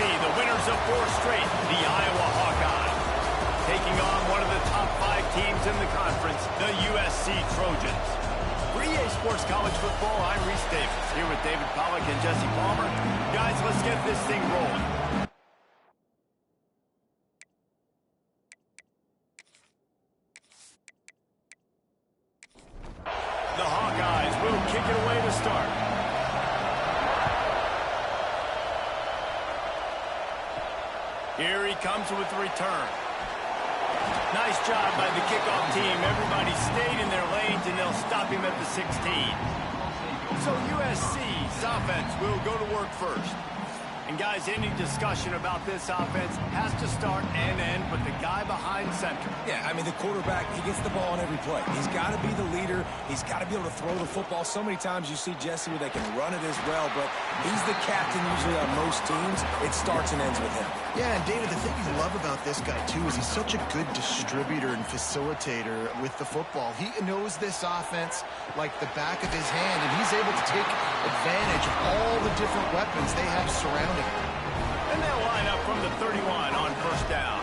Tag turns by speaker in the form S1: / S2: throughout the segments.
S1: the winners of 4 straight, the Iowa Hawkeyes. Taking on one of the top 5 teams in the conference, the USC Trojans. For EA Sports College Football, I'm Reese Davis, here with David Pollack and Jesse Palmer. Guys, let's get this thing rolling. The Hawkeyes will kick it away to start. Here he comes with the return. Nice job by the kickoff team. Everybody stayed in their lanes, and they'll stop him at the 16. So USC's offense will go to work first. And guys, any discussion about this offense has to start and end with the guy behind center.
S2: Yeah, I mean, the quarterback, he gets the ball on every play. He's got to be the leader. He's got to be able to throw the football. So many times you see Jesse where they can run it as well, but he's the captain usually on most teams. It starts and ends with him.
S3: Yeah, and David, the thing you love about this guy, too, is he's such a good distributor and facilitator with the football. He knows this offense like the back of his hand, and he's able to take advantage of all the different weapons they have surrounding him.
S1: And they'll line up from the 31 on first down.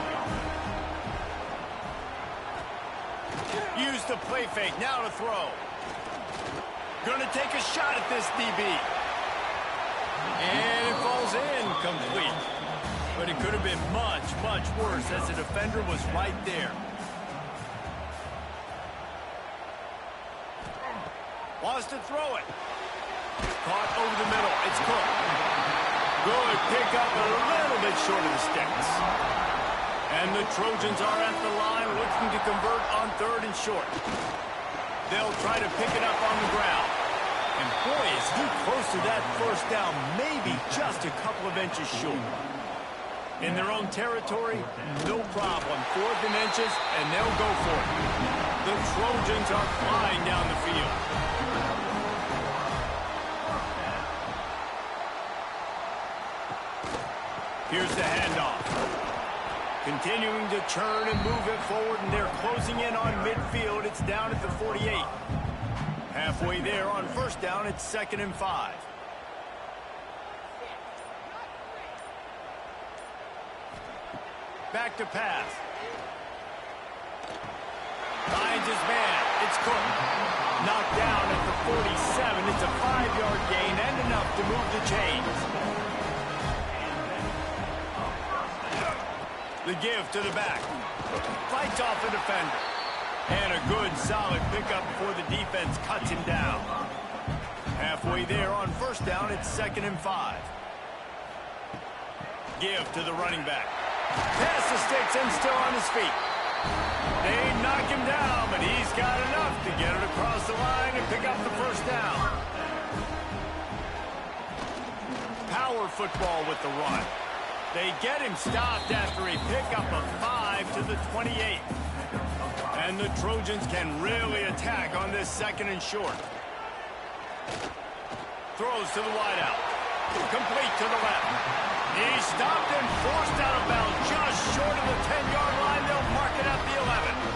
S1: Use the play fake, now to throw. Gonna take a shot at this DB. And it falls in, complete. But it could have been much, much worse as the defender was right there. Wants to throw it. Caught over the middle. It's Cook. Good pick up, a little bit short of the sticks. And the Trojans are at the line looking to convert on 3rd and short. They'll try to pick it up on the ground. And boy, is he close to that first down, maybe just a couple of inches short. In their own territory, no problem. 4th and inches, and they'll go for it. The Trojans are flying down the field. Here's the handoff. Continuing to churn and move it forward, and they're closing in on midfield. It's down at the 48. Halfway there on first down, it's 2nd and 5. Back to pass. Finds his man. It's Cook. Knocked down at the 47. It's a 5-yard gain and enough to move the chains. The give to the back. Fights off the defender. And a good, solid pickup before the defense cuts him down. Halfway there on first down, it's 2nd and 5. Give to the running back. Pass the sticks and still on his feet. They knock him down, but he's got enough to get it across the line and pick up the first down. Power football with the run. They get him stopped after a pickup of 5 to the 28. And the Trojans can really attack on this 2nd and short. Throws to the wideout. Complete to the left. He's stopped and forced out of bounds just short of the 10-yard line. They'll mark it at the 11.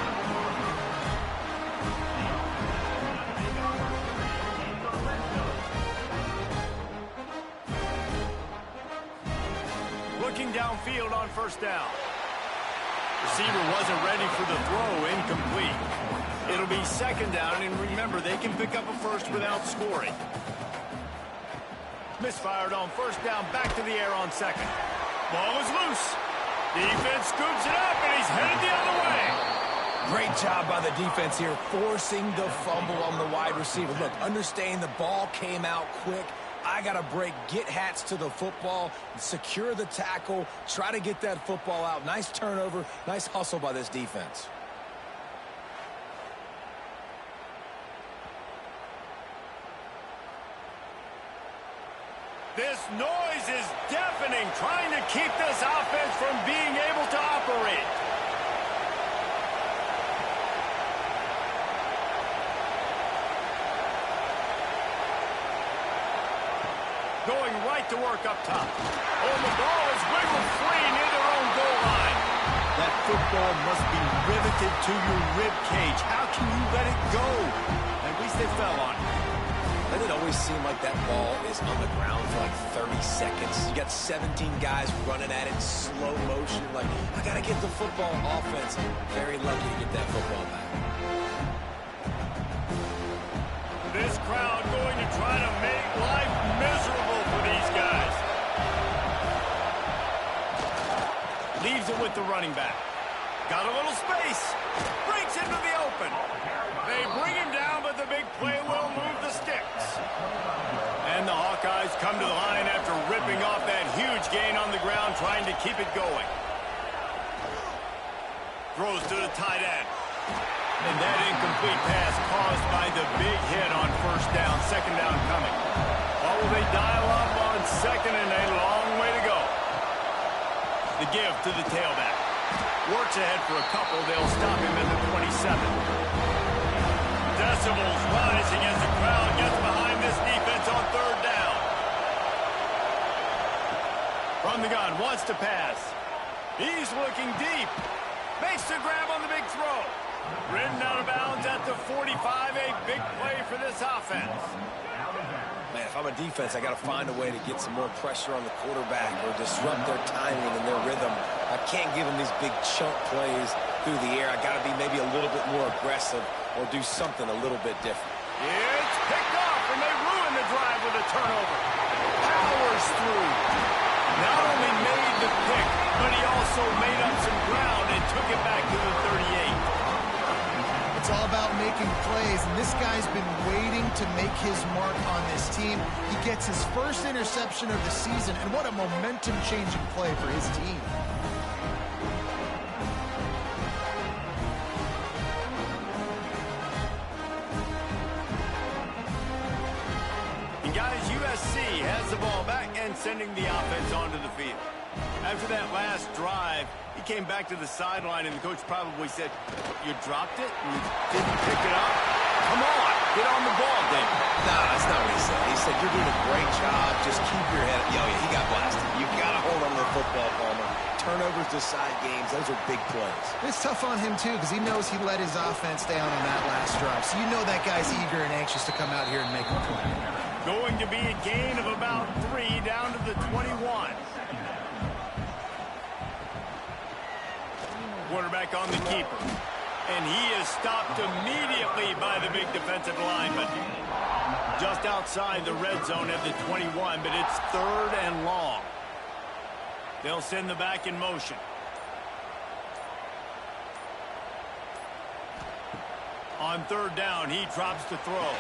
S1: Looking downfield on first down. Receiver wasn't ready for the throw, incomplete. It'll be 2nd down, and remember, they can pick up a first without scoring. Misfired on first down, back to the air on 2nd. Ball is loose. Defense scoops it up, and he's headed the other way.
S2: Great job by the defense here, forcing the fumble on the wide receiver. Look, understand the ball came out quick. I got to break, get hats to the football, secure the tackle, try to get that football out. Nice turnover, nice hustle by this defense.
S1: This noise is deafening, trying to keep this offense from being able to operate. Going right to work up top. Oh, the ball is wiggled free near their own goal line. That football must be riveted to your rib cage. How can you let it go? At least they fell on it.
S2: Doesn't it always seem like that ball is on the ground for like 30 seconds? You got 17 guys running at it in slow motion. Like, I got to get the football. Offense, very lucky to get that football back.
S1: This crowd going to try to make life miserable for these guys. Leaves it with the running back. Got a little space. Breaks into the open. They bring him down, but the big play will move the sticks. And the Hawkeyes come to the line after ripping off that huge gain on the ground, trying to keep it going. Throws to the tight end. And that incomplete pass caused by the big hit on first down, second down coming. Or will they dial up on second and a long way to go? The give to the tailback. Works ahead for a couple. They'll stop him at the 27. Decibels rising as the crowd gets behind this defense on third down. From the gun, wants to pass. He's looking deep. Makes the grab on the big throw. Ridden out of bounds at the 45. A big play for this offense.
S2: Man, if I'm a defense, I got to find a way to get some more pressure on the quarterback or disrupt their timing and their rhythm. I can't give them these big chunk plays through the air. I got to be maybe a little bit more aggressive or do something a little bit different.
S1: It's picked off, and they ruin the drive with a turnover. Powers through. Not only made the pick, but he also made up some ground and took it back to the 38.
S3: It's all about making plays, and this guy's been waiting to make his mark on this team. He gets his first interception of the season, and what a momentum-changing play for his team.
S1: And guys, USC has the ball back and sending the offense onto the field. After that last drive, he came back to the sideline, and the coach probably said, you dropped it and you didn't pick it up? Come on, get on the ball, David.
S2: No, that's not what he said. He said, you're doing a great job. Just keep your head up. Yo, yeah, he got blasted. You got to hold on to the football, Palmer. Turnovers decide games. Those are big plays.
S3: It's tough on him, too, because he knows he let his offense down on that last drive. So you know that guy's eager and anxious to come out here and make a play.
S1: Going to be a gain of about 3 down to the 21. Quarterback on the keeper. And he is stopped immediately by the big defensive lineman. Just outside the red zone at the 21, but it's third and long. They'll send the back in motion. On third down, he drops to throw.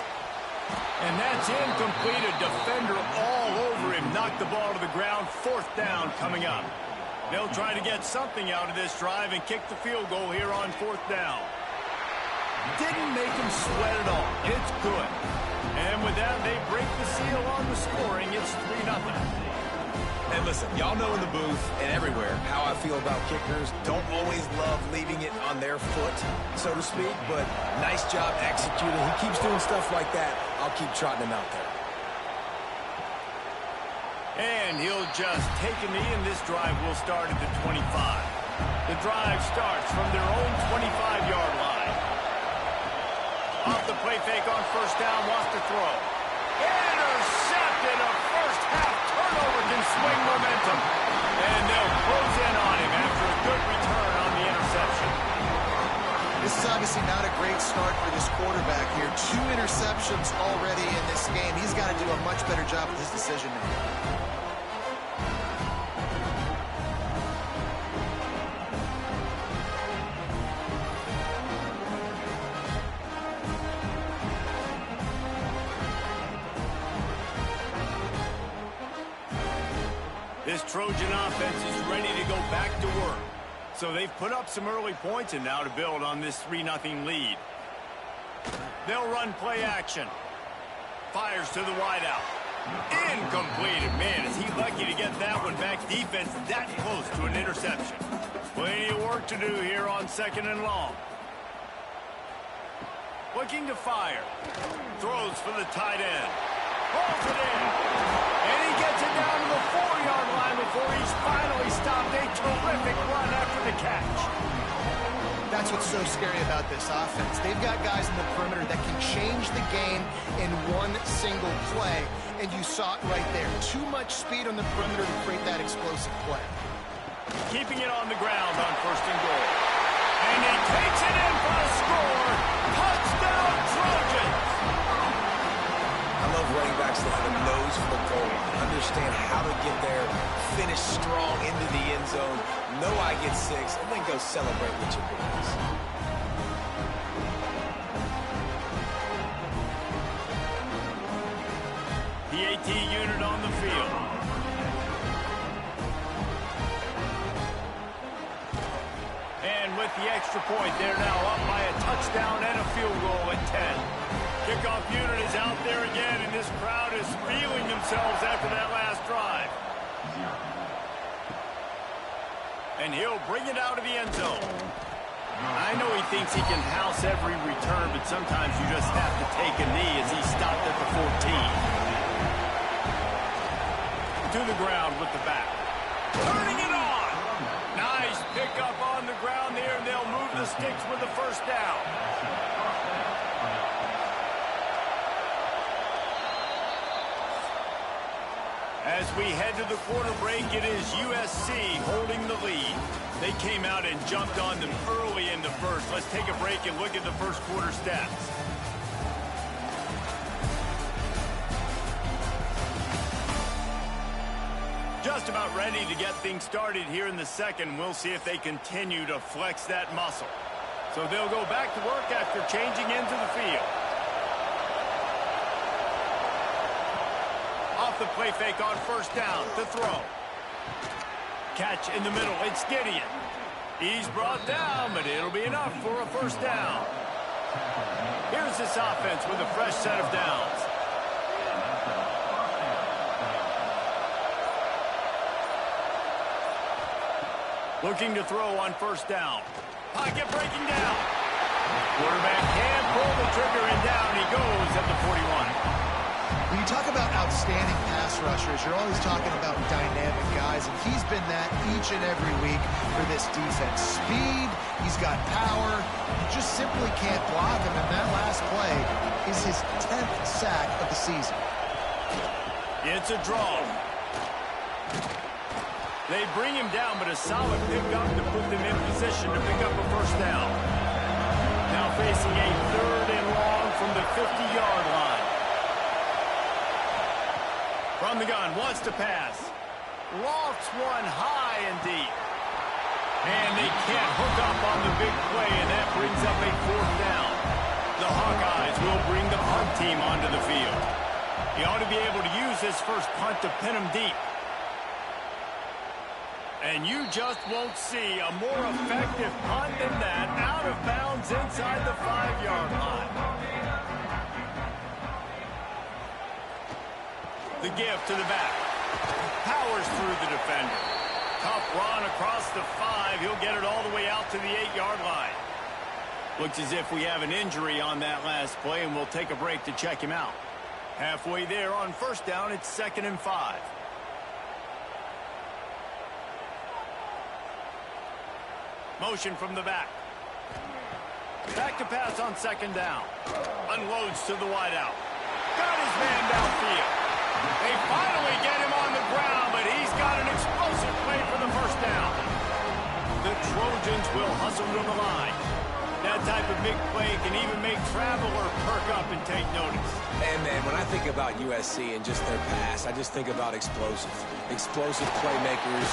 S1: And that's incomplete. A defender all over him. Knocked the ball to the ground. Fourth down coming up. They'll try to get something out of this drive and kick the field goal here on fourth down. Didn't make him sweat at all. It's good. And with that, they break the seal on the scoring. It's 3-0.
S2: And listen, y'all know in the booth and everywhere how I feel about kickers. Don't always love leaving it on their foot, so to speak, but nice job executing. He keeps doing stuff like that. I'll keep trotting him out there.
S1: And he'll just take a knee, and this drive will start at the 25. The drive starts from their own 25-yard line. Off the play fake on first down, wants to throw. Intercepted. A first-half turnover can swing momentum. And they'll close in on him after a good return on the interception.
S3: This is obviously not a great start for this quarterback here. 2 interceptions already in this game. He's got to do a much better job with his decision-making.
S1: This Trojan offense is ready to go back to work. So they've put up some early points, and now to build on this 3-0 lead. They'll run play action. Fires to the wideout. Incomplete. Man, is he lucky to get that one back. Defense that close to an interception. Plenty of work to do here on second and long. Looking to fire. Throws for the tight end. Pulls it in. And he gets it down to the 4-yard line before he's finally stopped. A terrific run after the catch.
S3: That's what's so so scary about this offense. They've got guys in the perimeter that can change the game in one single play, and you saw it right there. Too much speed on the perimeter to create that explosive play.
S1: Keeping it on the ground on 1st and goal. And he takes it in for a score. Touchdown, Trojans!
S2: I love running backs that have a nose for the goal, understand how to get there, finish strong into the end zone, know I get 6, and then go celebrate with your boys.
S1: The AT unit on the field. And with the extra point, they're now up by a touchdown and a field goal at 10. Kickoff unit is out there again, and this crowd is feeling themselves after that last drive. And he'll bring it out of the end zone. I know he thinks he can house every return, but sometimes you just have to take a knee as he stopped at the 14. To the ground with the back. Turning it on. Nice pickup on the ground there, and they'll move the sticks with the first down. As we head to the quarter break, it is USC holding the lead. They came out and jumped on them early in the first. Let's take a break and look at the first quarter stats. Just about ready to get things started here in the second. We'll see if they continue to flex that muscle. So they'll go back to work after changing into the field. Off the play fake on 1st down to throw. Catch in the middle. It's Gideon. He's brought down, but it'll be enough for a 1st down. Here's this offense with a fresh set of downs. Looking to throw on 1st down. Pocket breaking down. Quarterback can't pull the trigger, and down he goes at the 41.
S3: When you talk about outstanding pass rushers, you're always talking about dynamic guys, and he's been that each and every week for this defense. Speed, he's got power, you just simply can't block him, and that last play is his 10th sack of the season.
S1: It's a draw. They bring him down, but a solid pickup to put them in position to pick up a 1st down. Now facing a 3rd and long from the 50-yard line. From the gun, wants to pass. Lofts one high and deep. And they can't hook up on the big play, and that brings up a 4th down. The Hawkeyes will bring the punt team onto the field. He ought to be able to use his first punt to pin him deep. And you just won't see a more effective punt than that, out of bounds inside the 5-yard line. The give to the back. Powers through the defender. Tough run across the 5. He'll get it all the way out to the 8-yard line. Looks as if we have an injury on that last play, and we'll take a break to check him out. Halfway there on 1st down, it's 2nd and 5. Motion from the back. Back to pass on 2nd down. Unloads to the wideout. Got his man downfield. They finally get him on the ground, but he's got an explosive play for the 1st down. The Trojans will hustle to the line. That type of big play can even make traveler perk up and take notice.
S2: And, man, when I think about USC and just their pass, I just think about explosive. Explosive playmakers,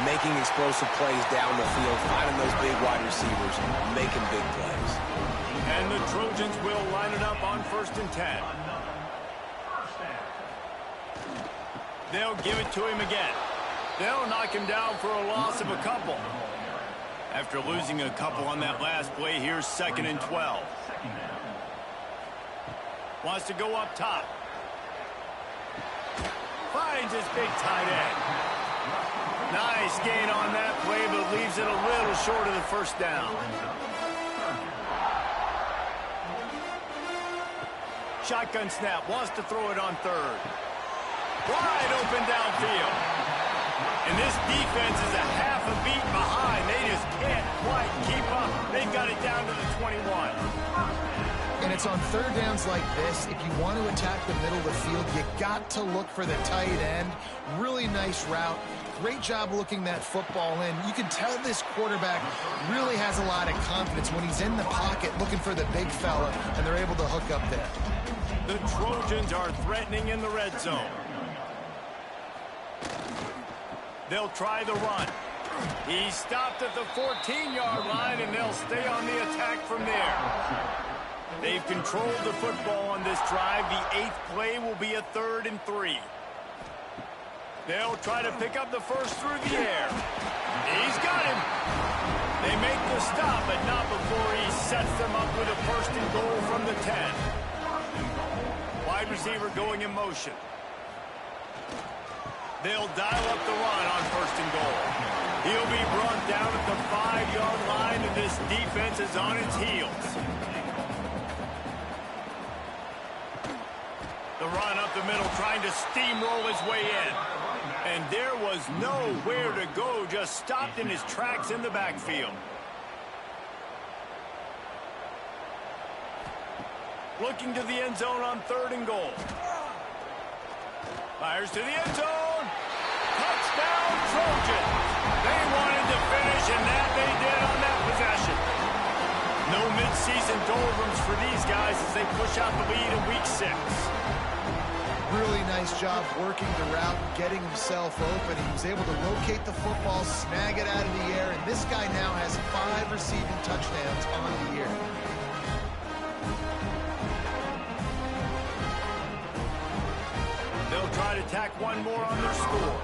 S2: making explosive plays down the field, finding those big wide receivers, making big plays.
S1: And the Trojans will line it up on 1st and 10. They'll give it to him again. They'll knock him down for a loss of a couple. After losing a couple on that last play, here's 2nd and 12. Wants to go up top. Finds his big tight end. Nice gain on that play, but leaves it a little short of the 1st down. Shotgun snap. Wants to throw it on 3rd. Wide open downfield. And this defense is a half a beat behind. They just can't quite keep up. They've got a it down to the 21.
S3: And it's on third downs like this. If you want to attack the middle of the field, you got to look for the tight end. Really nice route. Great job looking that football in. You can tell this quarterback really has a lot of confidence when he's in the pocket looking for the big fella, and they're able to hook up there.
S1: The Trojans are threatening in the red zone. They'll try the run. He stopped at the 14-yard line, and they'll stay on the attack from there. They've controlled the football on this drive. The 8th play will be a 3rd and 3. They'll try to pick up the first through the air. He's got him. They make the stop, but not before he sets them up with a 1st and goal from the 10. Wide receiver going in motion. They'll dial up the run on 1st and goal. He'll be brought down at the 5-yard line, and this defense is on its heels. The run up the middle, trying to steamroll his way in. And there was nowhere to go, just stopped in his tracks in the backfield. Looking to the end zone on 3rd and goal. Fires to the end zone. Touchdown, Trojans. They wanted to finish, and that they did on that possession. No midseason doldrums for these guys as they push out the lead in week 6.
S3: Really nice job working the route, getting himself open. He was able to locate the football, snag it out of the air, and this guy now has 5 receiving touchdowns on the year.
S1: They'll try to tack one more on their score.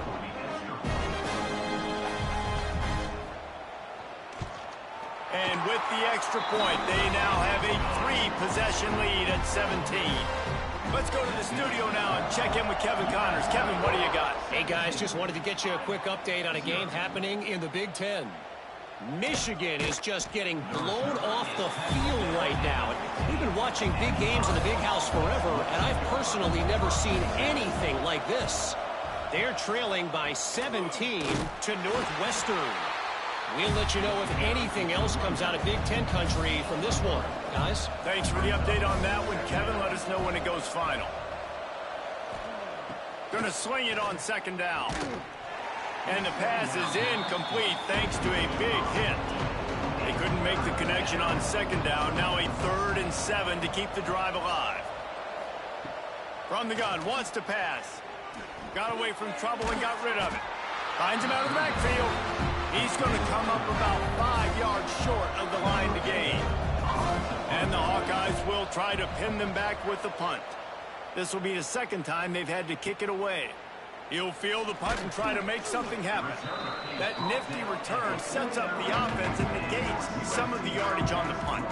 S1: And with the extra point, they now have a 3-possession lead at 17. Let's go to the studio now and check in with Kevin Connors. Kevin, what do you got?
S4: Hey, guys, just wanted to get you a quick update on a game happening in the Big Ten. Michigan is just getting blown off the field right now. We've been watching big games in the Big House forever, and I've personally never seen anything like this. They're trailing by 17 to Northwestern. We'll let you know if anything else comes out of Big Ten country from this one, guys.
S1: Thanks for the update on that one, Kevin. Let us know when it goes final. Gonna swing it on 2nd down. And the pass is incomplete thanks to a big hit. They couldn't make the connection on 2nd down. Now a 3rd and 7 to keep the drive alive. From the gun, wants to pass. Got away from trouble and got rid of it. Finds him out of the backfield. He's going to come up about 5 yards short of the line to gain. And the Hawkeyes will try to pin them back with the punt. This will be the 2nd time they've had to kick it away. He'll field the punt and try to make something happen. That nifty return sets up the offense and negates some of the yardage on the punt.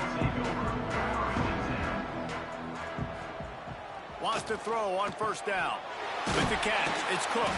S1: Wants to throw on 1st down. With the catch, it's Cook.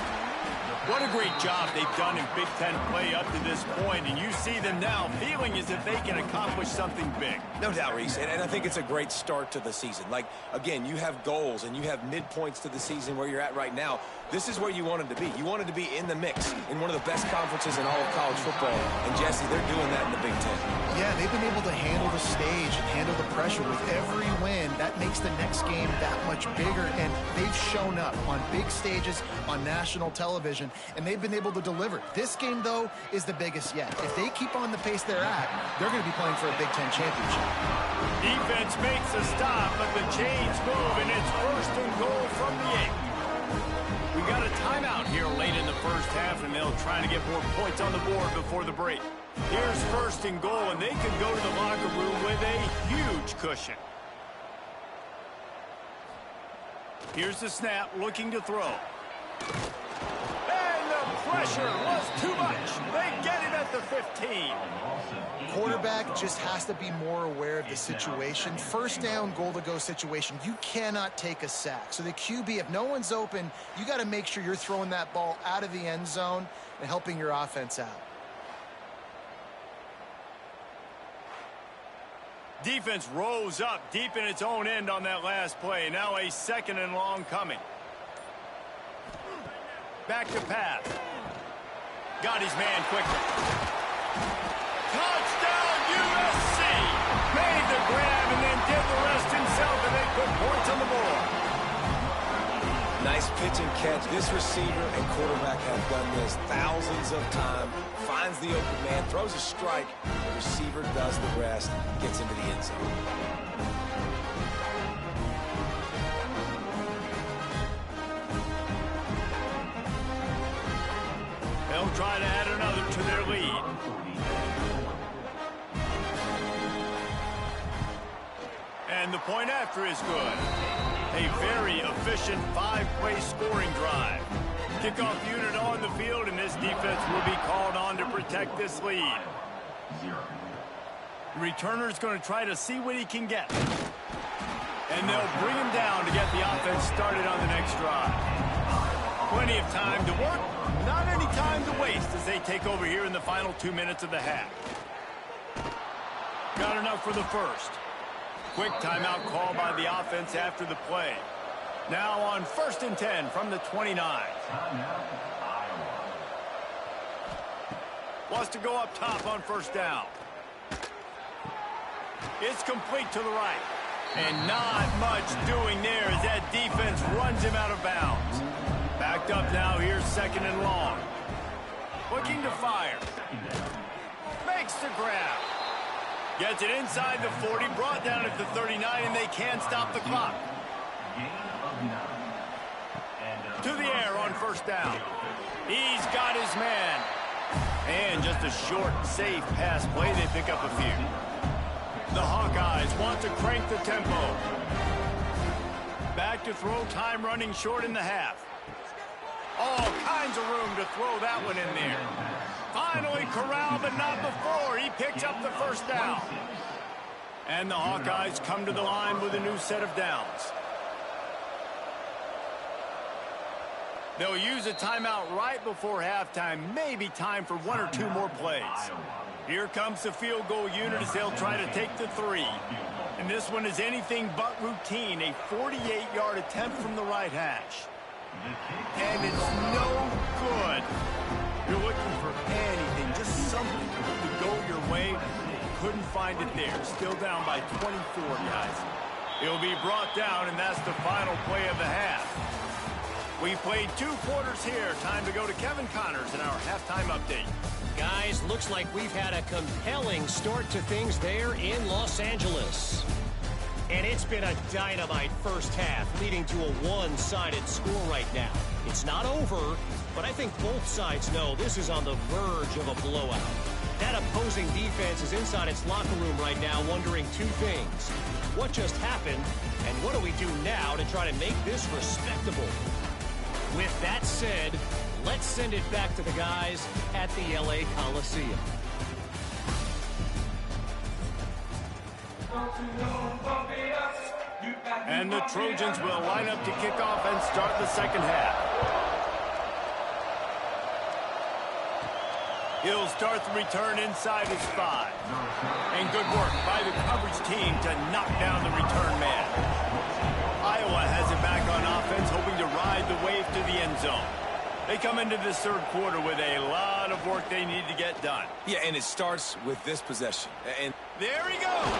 S1: What a great job they've done in Big Ten play up to this point, and you see them now feeling as if they can accomplish something big.
S2: No doubt, Reese, and I think it's a great start to the season. Like, again, you have goals and you have midpoints to the season where you're at right now. This is where you wanted to be. You wanted to be in the mix in one of the best conferences in all of college football, and Jesse, they're doing that in the Big Ten.
S3: Yeah, they've been able to handle the stage and handle the pressure with every win. That makes the next game that much bigger, and they've shown up on big stages on national television, and they've been able to deliver. This game, though, is the biggest yet. If they keep on the pace they're at, they're going to be playing for a Big Ten championship.
S1: Defense makes a stop, but the chains move, and it's 1st and goal from the 8. We got a timeout here late in the 1st half, and they'll try to get more points on the board before the break. Here's 1st and goal, and they could go to the locker room with a huge cushion. Here's the snap, looking to throw. And the pressure was too much. They get it at the 15.
S3: Quarterback just has to be more aware of the situation. 1st down, goal-to-go situation. You cannot take a sack. So the QB, if no one's open, you got to make sure you're throwing that ball out of the end zone and helping your offense out.
S1: Defense rose up deep in its own end on that last play. Now a 2nd and long coming. Back to pass. Got his man quickly. Touchdown, USC! Made the grab and then did the rest himself, and they put points on the board.
S2: Nice pitch and catch. This receiver and quarterback have done this thousands of times. Finds the open man, throws a strike. The receiver does the rest, gets into the end zone.
S1: They'll try to add another to their lead. And the point after is good. A very efficient 5-play scoring drive. Kickoff unit on the field, and this defense will be called on to protect this lead. The returner's going to try to see what he can get. And they'll bring him down to get the offense started on the next drive. Plenty of time to work, not any time to waste as they take over here in the final 2 minutes of the half. Got enough for the first. Quick timeout call by the offense after the play. Now on 1st and 10 from the 29. Wants to go up top on 1st down. It's complete to the right. And not much doing there as that defense runs him out of bounds. Backed up now, here's 2nd and long. Looking to fire. Makes the grab. Gets it inside the 40, brought down at the 39, and they can't stop the clock. To the air on 1st down. He's got his man. And just a short, safe pass play. They pick up a few. The Hawkeyes want to crank the tempo. Back to throw, time running short in the half. All kinds of room to throw that one in there. Finally corralled, but not before. He picks up the 1st down. And the Hawkeyes come to the line with a new set of downs. They'll use a timeout right before halftime. Maybe time for 1 or 2 more plays. Here comes the field goal unit as they'll try to take the 3. And this one is anything but routine. A 48-yard attempt from the right hash. And it's no good. You're looking for anything, just something to go your way. Couldn't find it there. Still down by 24, guys. He'll be brought down, and that's the final play of the half. We played 2 quarters here. Time to go to Kevin Connors in our halftime update.
S4: Guys, looks like we've had a compelling start to things there in Los Angeles. And it's been a dynamite first half, leading to a one-sided score right now. It's not over, but I think both sides know this is on the verge of a blowout. That opposing defense is inside its locker room right now wondering 2 things. What just happened, and what do we do now to try to make this respectable? With that said, let's send it back to the guys at the LA Coliseum.
S1: And the Trojans will line up to kick off and start the 2nd half. He'll start the return inside his 5. And good work by the coverage team to knock down the return man. Iowa has it back on offense, hoping to ride the wave to the end zone. They come into this 3rd quarter with a lot of work they need to get done.
S2: Yeah, and it starts with this possession. And
S1: there he goes.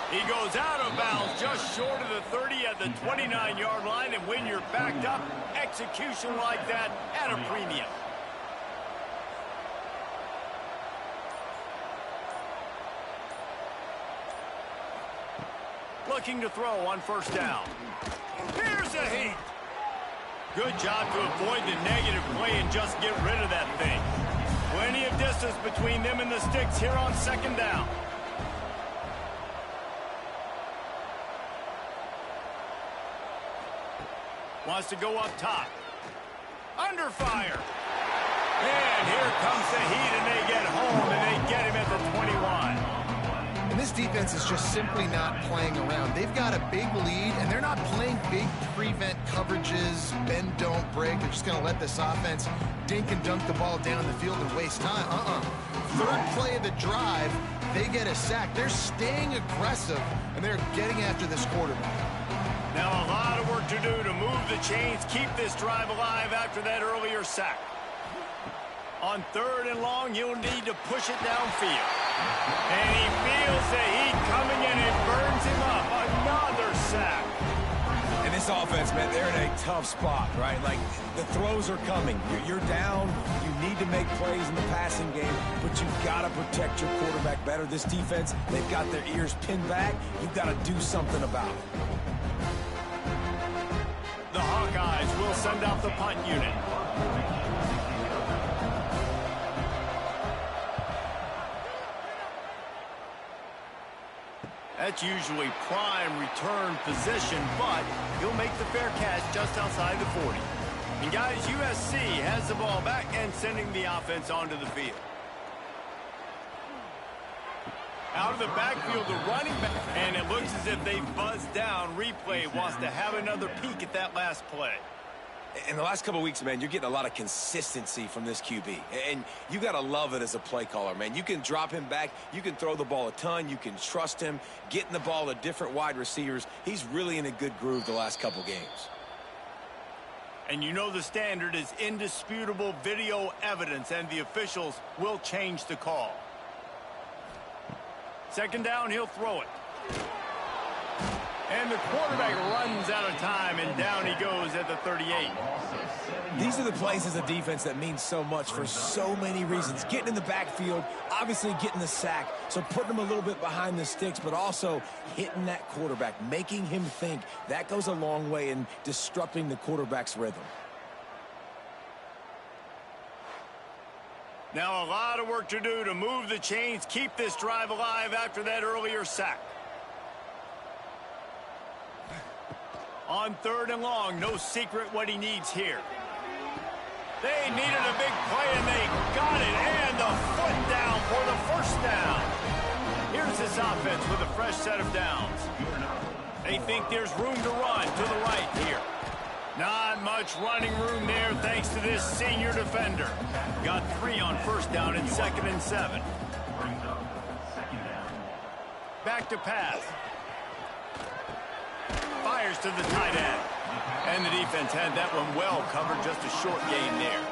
S1: He goes out of bounds just short of the 30 at the 29-yard line, and when you're backed up, execution like that at a premium. Looking to throw on 1st down. Here's a heat. Good job to avoid the negative play and just get rid of that thing. Plenty of distance between them and the sticks here on 2nd down. Wants to go up top. Under fire. And here comes the heat, and they get home, and they get him at the 21.
S3: And this defense is just simply not playing around. They've got a big lead, and they're not playing big prevent coverages, bend, don't break. They're just going to let this offense dink and dunk the ball down the field and waste time. 3rd play of the drive, they get a sack. They're staying aggressive, and they're getting after this quarterback.
S1: Now a lot of work to do to move the chains, keep this drive alive after that earlier sack. On 3rd and long, he'll need to push it downfield. And he feels the heat coming in and burns him up. Another sack.
S2: And this offense, man, they're in a tough spot, right? Like, the throws are coming. You're down. You need to make plays in the passing game, but you've got to protect your quarterback better. This defense, they've got their ears pinned back. You've got to do something about it.
S1: The Hawkeyes will send out the punt unit. That's usually prime return position, but he'll make the fair catch just outside the 40. And guys, USC has the ball back and sending the offense onto the field. Out of the backfield, the running back, and it looks as if they buzzed down. Replay wants to have another peek at that last play.
S2: In the last couple of weeks, man, you're getting a lot of consistency from this QB. And you got to love it as a play caller, man. You can drop him back. You can throw the ball a ton. You can trust him. Getting the ball to different wide receivers. He's really in a good groove the last couple games.
S1: And you know the standard is indisputable video evidence, and the officials will change the call. 2nd down, he'll throw it. And the quarterback runs out of time, and down he goes at the 38.
S2: These are the plays as a defense that mean so much for so many reasons. Getting in the backfield, obviously getting the sack, so putting him a little bit behind the sticks, but also hitting that quarterback, making him think. That goes a long way in disrupting the quarterback's rhythm.
S1: Now a lot of work to do to move the chains, keep this drive alive after that earlier sack. On 3rd and long, no secret what he needs here. They needed a big play, and they got it, and the foot down for the 1st down. Here's this offense with a fresh set of downs. They think there's room to run to the right here. Not much running room there thanks to this senior defender. Got 3 on 1st down and 2nd and 7. Back to pass. Fires to the tight end. And the defense had that one well covered, just a short gain there.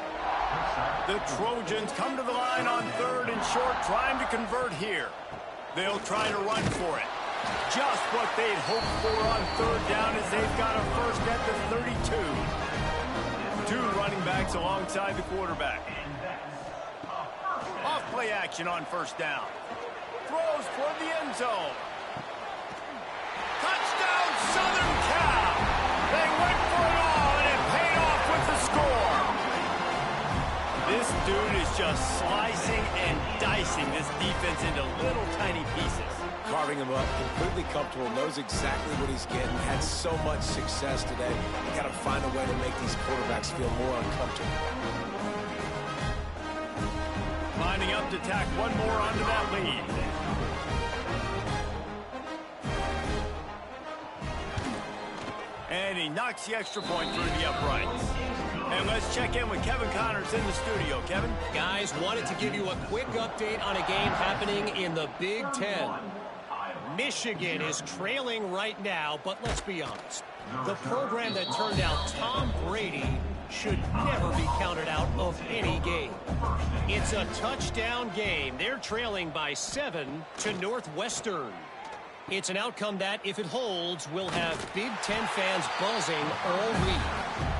S1: The Trojans come to the line on 3rd and short, trying to convert here. They'll try to run for it. Just what they'd hoped for on 3rd down, as they've got a 1st at the 32. 2 running backs alongside the quarterback. Off play action on 1st down. Throws for the end zone. Touchdown, Southern Cal! They went for it all, and it paid off with the score. This dude is just slicing and dicing this defense into little tiny pieces.
S2: Carving him up, completely comfortable, knows exactly what he's getting, had so much success today. You got to find a way to make these quarterbacks feel more uncomfortable.
S1: Lining up to tack one more onto that lead. And he knocks the extra point through the uprights. And let's check in with Kevin Connors in the studio. Kevin?
S4: Guys, wanted to give you a quick update on a game happening in the Big Ten. Michigan is trailing right now, but let's be honest. The program that turned out Tom Brady should never be counted out of any game. It's a touchdown game. They're trailing by 7 to Northwestern. It's an outcome that, if it holds, will have Big Ten fans buzzing all week.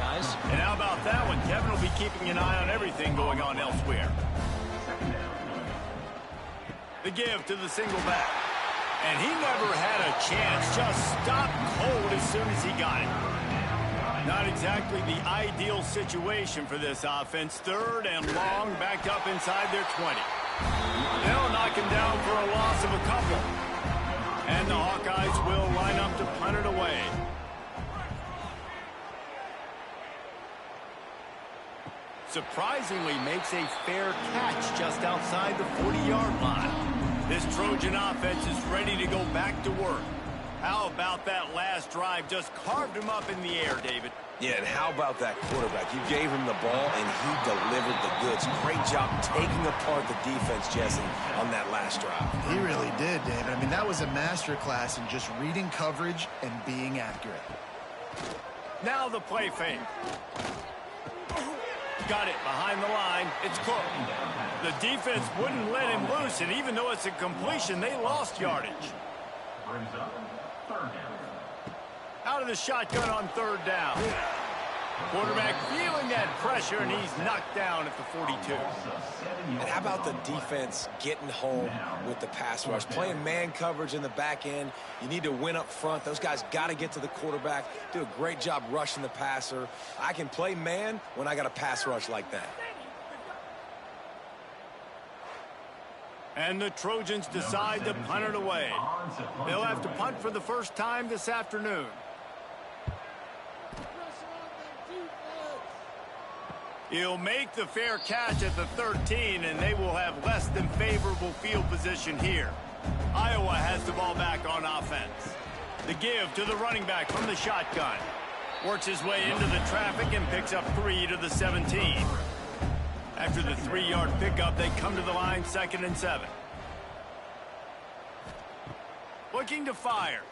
S4: Guys?
S1: And how about that one? Kevin will be keeping an eye on everything going on elsewhere. The give to the single back. And he never had a chance. Just stopped cold as soon as he got it. Not exactly the ideal situation for this offense. 3rd and long, backed up inside their 20. They'll knock him down for a loss of a couple. And the Hawkeyes will line up to punt it away. Surprisingly makes a fair catch just outside the 40-yard line. This Trojan offense is ready to go back to work. How about that last drive? Just carved him up in the air, David.
S2: Yeah, and how about that quarterback? You gave him the ball, and he delivered the goods. Great job taking apart the defense, Jesse, on that last drive.
S3: He really did, David. I mean, that was a masterclass in just reading coverage and being accurate.
S1: Now the play fake. got it behind the line. It's Cook. The defense wouldn't let him loose, and even though it's a completion, they lost yardage.
S5: Brings up third down.
S1: Out of the shotgun on third down. Quarterback feeling that pressure, and he's knocked down at the 42.
S2: And how about the defense getting home with the pass rush? Playing man coverage in the back end. You need to win up front. Those guys got to get to the quarterback, do a great job rushing the passer. I can play man when I got a pass rush like that.
S1: And the Trojans decide to punt it away. They'll have to punt for the first time this afternoon. He'll make the fair catch at the 13, and they will have less than favorable field position here. Iowa has the ball back on offense. The give to the running back from the shotgun. Works his way into the traffic and picks up 3 to the 17. After the 3-yard pickup, they come to the line 2nd and 7. Looking to fire.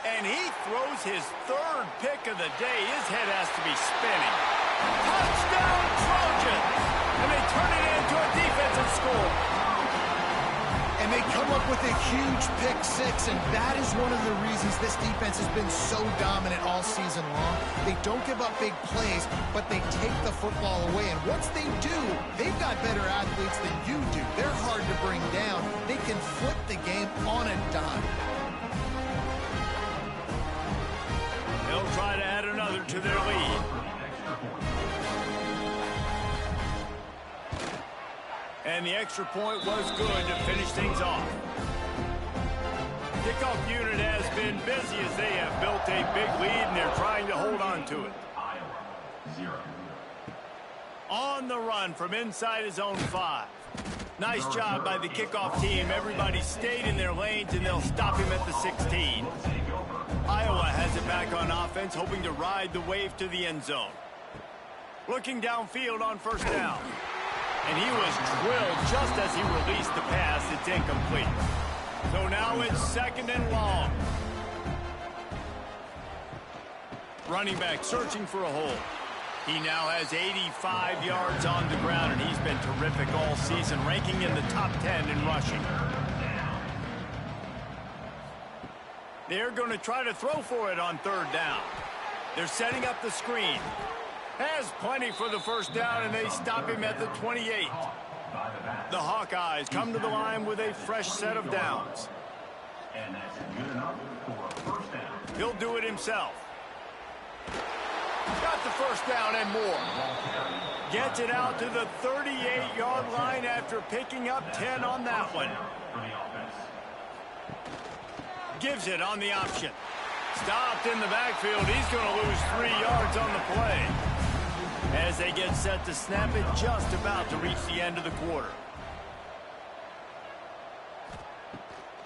S1: And he throws his 3rd pick of the day. His head has to be spinning. Touchdown, Trojans! And they turn it into a defensive score.
S3: And they come up with a huge pick 6, and that is one of the reasons this defense has been so dominant all season long. They don't give up big plays, but they take the football away. And once they do, they've got better athletes than you do. They're hard to bring down. They can flip the game on a dime.
S1: They'll try to add another to their lead. And the extra point was good to finish things off. Kickoff unit has been busy as they have built a big lead, and they're trying to hold on to it. On the run from inside his own 5. Nice job by the kickoff team. Everybody stayed in their lanes, and they'll stop him at the 16. Iowa has it back on offense, hoping to ride the wave to the end zone. Looking downfield on 1st down. And he was drilled just as he released the pass. It's incomplete. So now it's 2nd and long. Running back searching for a hole. He now has 85 yards on the ground, and he's been terrific all season, ranking in the top 10 in rushing. They're going to try to throw for it on 3rd down. They're setting up the screen. Has plenty for the 1st down, and they stop him at the 28. The Hawkeyes come to the line with a fresh set of downs.
S5: And that's good enough for a 1st down.
S1: He'll do it himself. Got the 1st down and more. Gets it out to the 38-yard line after picking up 10 on that one. Gives it on the option. Stopped in the backfield. He's going to lose 3 yards on the play. As they get set to snap it, just about to reach the end of the quarter.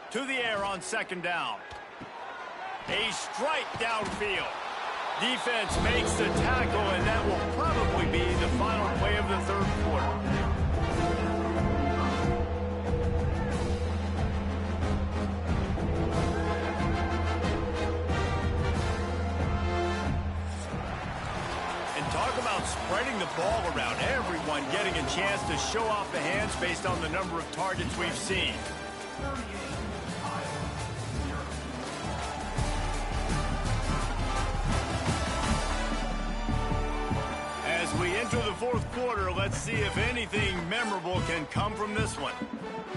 S1: To the air on 2nd down. A strike downfield. Defense makes the tackle, and that will probably be the final play of the 3rd quarter. Talk about spreading the ball around. Everyone getting a chance to show off the hands based on the number of targets we've seen. As we enter the 4th quarter, let's see if anything memorable can come from this one.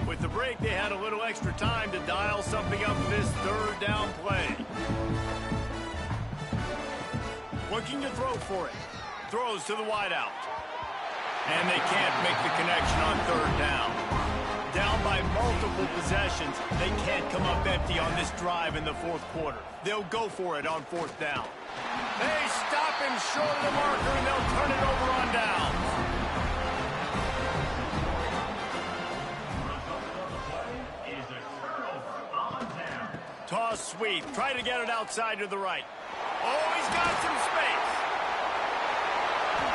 S1: With the break, they had a little extra time to dial something up this 3rd down play. Looking to throw for it. Throws to the wideout. And they can't make the connection on 3rd down. Down by multiple possessions, they can't come up empty on this drive in the 4th quarter. They'll go for it on 4th down. They stop him short of the marker, and they'll turn it over on downs. Toss sweep. Try to get it outside to the right. Oh, he's got some space.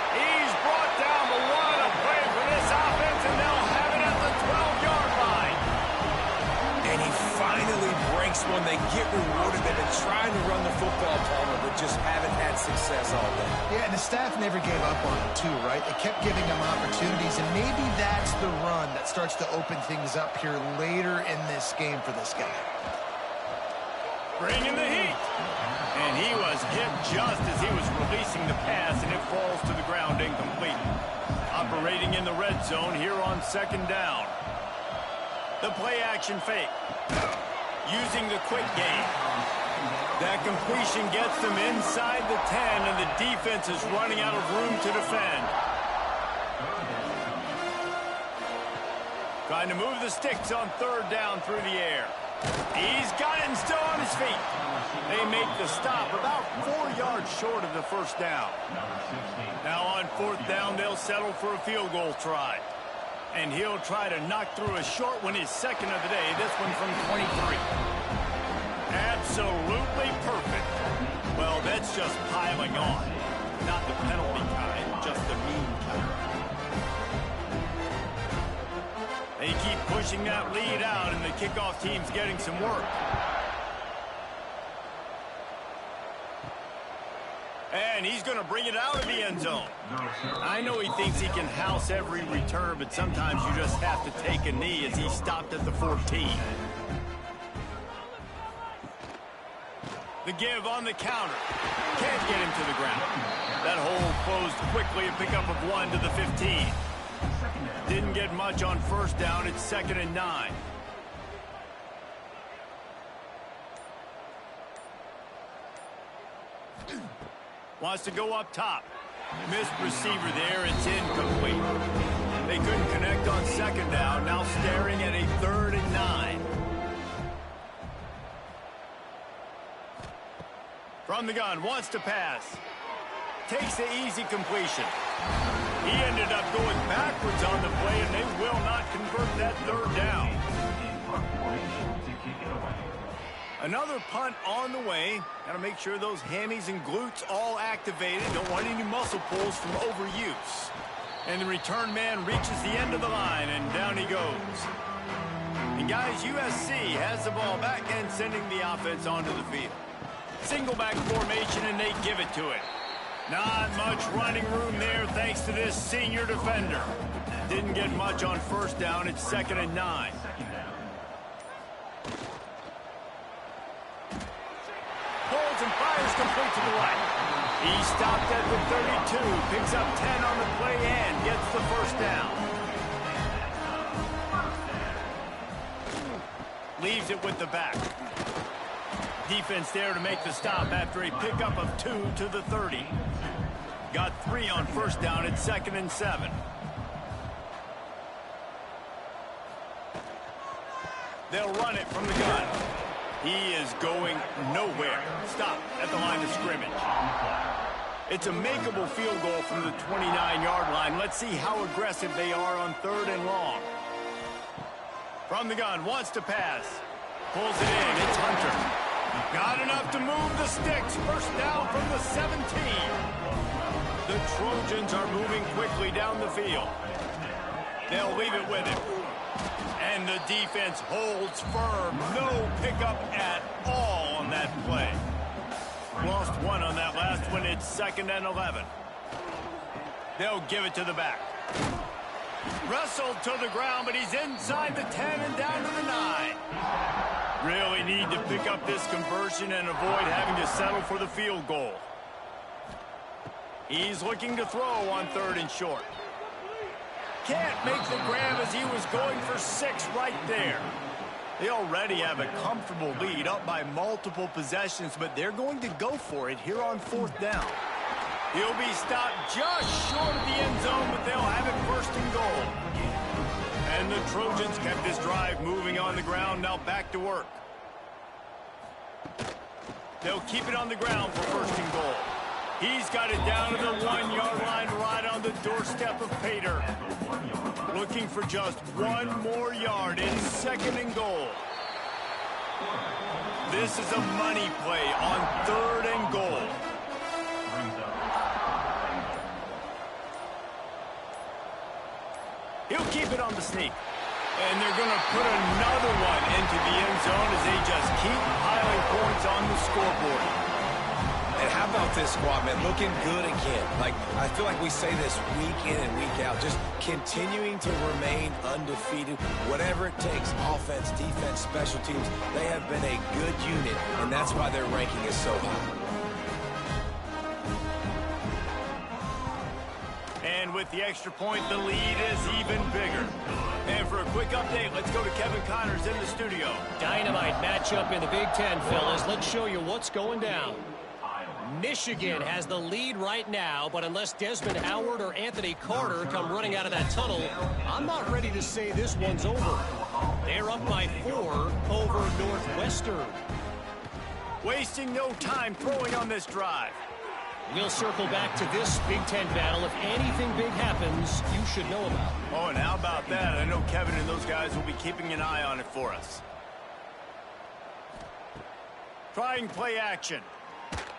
S1: He's brought down the one. A play for this offense, and they'll have it at the 12-yard line.
S2: And he finally breaks one they get rewarded. They've been trying to run the football, Palmer, but just haven't had success all day.
S3: Yeah, and the staff never gave up on him, too, right? They kept giving him opportunities, and maybe that's the run that starts to open things up here later in this game for this guy.
S1: Bringing the heat. And he was hit just as he was releasing the pass, and it falls to the ground incomplete. Operating in the red zone here on second down. The play-action fake. Using the quick game. That completion gets them inside the 10, and the defense is running out of room to defend. Trying to move the sticks on third down through the air. He's got it and still on his feet. They make the stop about 4 yards short of the first down. Now on fourth down, they'll settle for a field goal try. And he'll try to knock through a short one, his second of the day. This one from 23. Absolutely perfect. Well, that's just piling on. Not the penalty kind, just the mean kind. They keep pushing that lead out, and the kickoff team's getting some work. And he's going to bring it out of the end zone. I know he thinks he can house every return, but sometimes you just have to take a knee as he stopped at the 14. The give on the counter. Can't get him to the ground. That hole closed quickly, a pickup of 1 to the 15. Didn't get much on first down. It's 2nd and 9. Wants to go up top. Missed receiver there. It's incomplete. They couldn't connect on second down. Now staring at a 3rd and 9. From the gun. Wants to pass. Takes the easy completion. He ended up going backwards on the play, and they will not convert that 3rd down. Another punt on the way. Got to make sure those hammies and glutes all activated. Don't want any muscle pulls from overuse. And the return man reaches the end of the line, and down he goes. And guys, USC has the ball back and sending the offense onto the field. Single back formation, and they give it to it. Not much running room there thanks to this senior defender. Didn't get much on first down. It's 2nd and 9. Pulls and fires complete to the right. He stopped at the 32, picks up 10 on the play and gets the first down. Leaves it with the back. Defense there to make the stop after a pickup of 2 to the 30. Got 3 on first down. It's 2nd and 7. They'll run it from the gun. He is going nowhere. Stop at the line of scrimmage. It's a makeable field goal from the 29-yard line. Let's see how aggressive they are on 3rd and long. From the gun, wants to pass. Pulls it in. It's Hunter. Not enough to move the sticks. First down from the 17. The Trojans are moving quickly down the field. They'll leave it with him. And the defense holds firm. No pickup at all on that play. Lost 1 on that last one. It's 2nd and 11. They'll give it to the back. Wrestled to the ground, but he's inside the 10 and down to the 9. Really need to pick up this conversion and avoid having to settle for the field goal. He's looking to throw on 3rd and short. Can't make the grab as he was going for 6 right there. They already have a comfortable lead, up by multiple possessions, but they're going to go for it here on 4th down. He'll be stopped just short of the end zone, but they'll have it 1st and goal. And the Trojans kept this drive moving on the ground, now back to work. They'll keep it on the ground for 1st and goal. He's got it down to the 1-yard line right on the doorstep of Pater. Looking for just 1 more yard in 2nd and goal. This is a money play on 3rd and goal. He'll keep it on the sneak. And they're going to put another one into the end zone as they just keep piling showing points on the scoreboard.
S2: And how about this squad, man? Looking good again. Like, I feel like we say this week in and week out. Just continuing to remain undefeated. Whatever it takes, offense, defense, special teams, they have been a good unit, and that's why their ranking is so high.
S1: And with the extra point, the lead is even bigger. And for a quick update, let's go to Kevin Connors in the studio.
S4: Dynamite matchup in the Big Ten, fellas. Let's show you what's going down. Michigan has the lead right now, but unless Desmond Howard or Anthony Carter come running out of that tunnel, I'm not ready to say this one's over. They're up by 4 over Northwestern.
S1: Wasting no time throwing on this drive.
S4: We'll circle back to this Big Ten battle. If anything big happens, you should know about.
S1: Oh, and how about that? I know Kevin and those guys will be keeping an eye on it for us. Trying play action.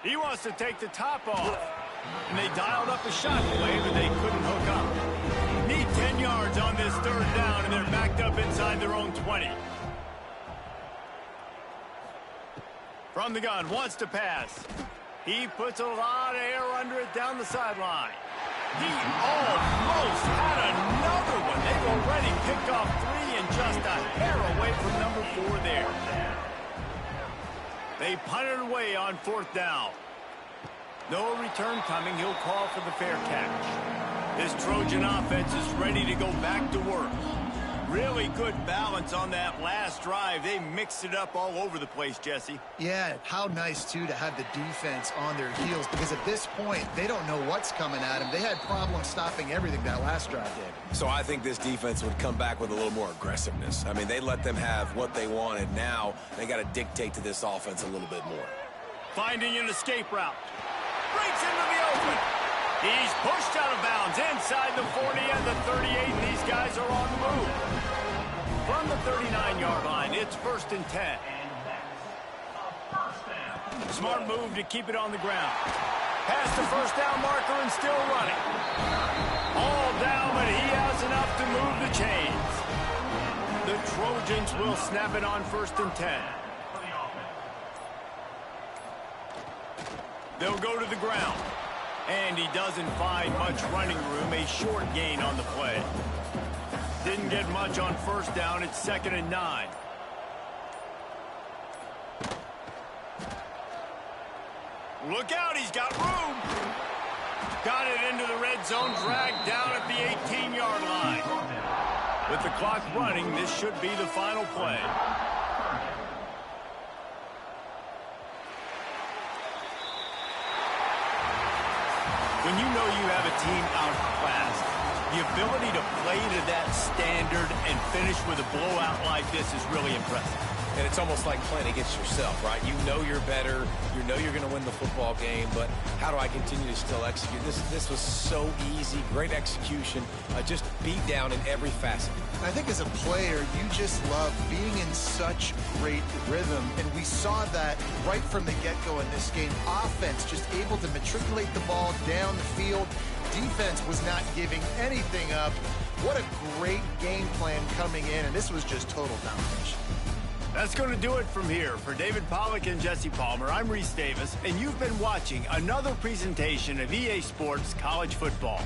S1: He wants to take the top off. And they dialed up a shot play, but they couldn't hook up. Need 10 yards on this third down, and they're backed up inside their own 20. From the gun, wants to pass. He puts a lot of air under it down the sideline. He almost had another one. They've already picked off 3 and just a hair away from number 4 there. They punted away on 4th down. No return coming. He'll call for the fair catch. This Trojan offense is ready to go back to work. Really good balance on that last drive. They mixed it up all over the place, Jesse.
S3: Yeah, how nice, too, to have the defense on their heels, because at this point, they don't know what's coming at them. They had problems stopping everything that last drive did.
S2: So I think this defense would come back with a little more aggressiveness. I mean, they let them have what they wanted. Now they got to dictate to this offense a little bit more.
S1: Finding an escape route. Breaks into the open. He's pushed out of bounds inside the 40 and the 38, and these guys are on the move. From the 39-yard line, it's 1st and 10. Smart move to keep it on the ground. Past the first down marker and still running. All down, but he has enough to move the chains. The Trojans will snap it on 1st and 10. They'll go to the ground. And he doesn't find much running room. A short gain on the play. Didn't get much on 1st down. It's 2nd and 9. Look out, he's got room. Got it into the red zone, dragged down at the 18-yard line. With the clock running, this should be the final play. When you know you have a team outclassed, the ability to play to that standard and finish with a blowout like this is really impressive.
S2: And it's almost like playing against yourself, right? You know you're better. You know you're going to win the football game, but how do I continue to still execute? This was so easy, great execution, just beat down in every facet.
S3: I think as a player, you just love being in such great rhythm, and we saw that right from the get-go in this game. Offense just able to matriculate the ball down the field. Defense was not giving anything up. What a great game plan coming in, and this was just total domination.
S1: That's going to do it from here. For David Pollack and Jesse Palmer, I'm Reese Davis, and you've been watching another presentation of EA Sports College Football.